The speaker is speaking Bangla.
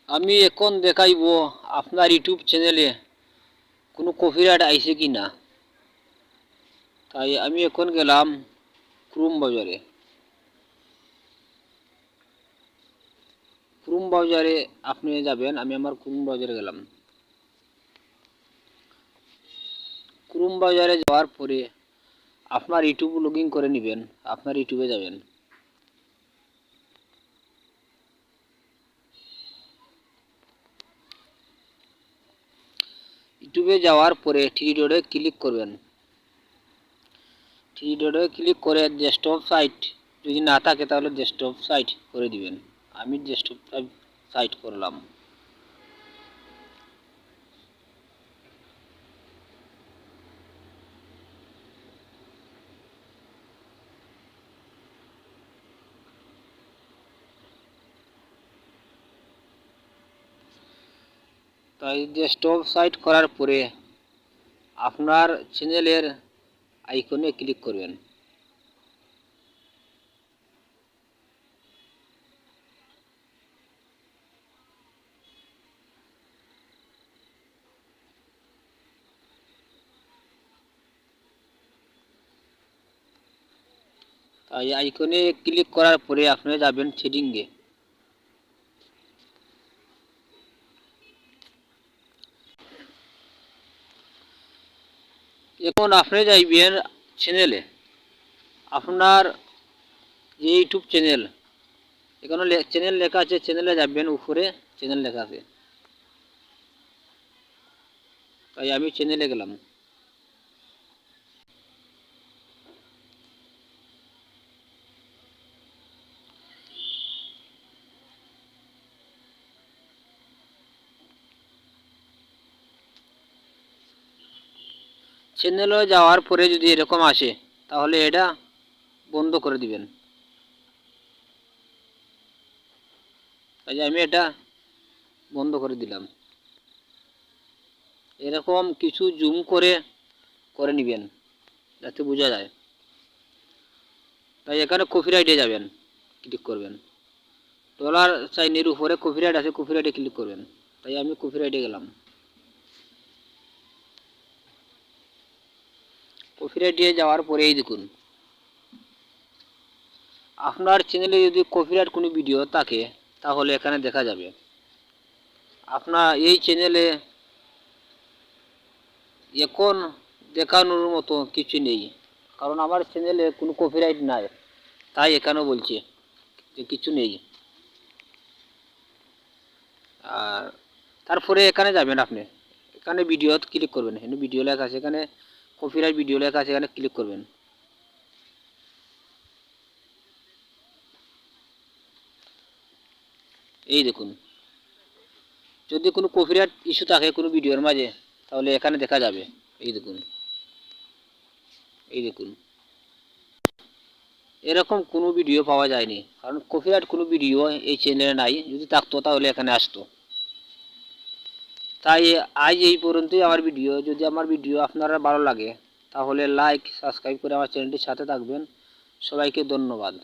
আমি এখন দেখাইব আপনার ইউটিউব চ্যানেলে কোনো কপিরাইট আইছে কি না। তাই আমি এখন গেলাম ক্রোম ব্রাউজারে। ক্রোম ব্রাউজারে আপনি যাবেন, আমি আমার ক্রোম ব্রাউজারে গেলাম। ক্রোম ব্রাউজারে যাওয়ার পরে আপনার ইউটিউব লগ ইন করে নেবেন। আপনার ইউটিউবে যাবেন। ইউটিউবে যাওয়ার পরে থ্রি ডটে ক্লিক করবেন। থ্রি ডটে ক্লিক করে ডেস্কটপ সাইট যদি না থাকে তাহলে ডেস্কটপ সাইট করে দিবেন। আমি ডেস্কটপ সাইট করলাম। তাই ডেস্কটপ সাইট করার পরে আপনার চ্যানেলের আইকনে ক্লিক করবেন। তাই আইকনে ক্লিক করার পরে আপনারা যাবেন সেটিংয়ে। এখন আপনি যাইবেন চ্যানেলে। আপনার যে ইউটিউব চ্যানেল, এখানে চ্যানেল লেখা আছে, চ্যানেলে যাবেন, উপরে চ্যানেল লেখা আছে। তাই আমি চ্যানেলে গেলাম। চ্যানেলে যাওয়ার পরে যদি এরকম আসে তাহলে এটা বন্ধ করে দিবেন। তাই আমি এটা বন্ধ করে দিলাম। এরকম কিছু জুম করে করে নেবেন যাতে বোঝা যায়। তাই এখানে কপিরাইটে যাবেন, ক্লিক করবেন। ডলার সাইনের উপরে কপিরাইট আছে, কপিরাইটে ক্লিক করবেন। তাই আমি কপিরাইটে গেলাম। কপিরাইটে যাওয়ার পরেই দেখুন আপনার চ্যানেলে যদি কপিরাইট কোনো ভিডিও থাকে তাহলে এখানে দেখা যাবে। আপনার এই চ্যানেলে এখন দেখানোর মতো কিছু নেই, কারণ আমার চ্যানেলে কোনো কপিরাইট নাই। তাই এখানেও বলছে যে কিছু নেই। আর তারপরে এখানে যাবেন আপনি, এখানে ভিডিও ক্লিক করবেন। এখানে ভিডিও লেখা আছে, এখানে কপিরাইট ভিডিও লেখা আছে, এখানে ক্লিক করবেন। এই দেখুন, যদি কোনো কপিরাইট ইস্যু থাকে কোনো ভিডিওর মাঝে তাহলে এখানে দেখা যাবে। এই দেখুন, এই দেখুন, এরকম কোনো ভিডিও পাওয়া যায়নি, কারণ কপিরাইট কোনো ভিডিও এই চ্যানেলে নাই। যদি থাকতো তাহলে এখানে আসতো। তাই আজ এই পর্যন্তই আমার ভিডিও। যদি আমার ভিডিও আপনারা ভালো লাগে তাহলে লাইক সাবস্ক্রাইব করে আমার চ্যানেলটির সাথে থাকবেন। সবাইকে ধন্যবাদ।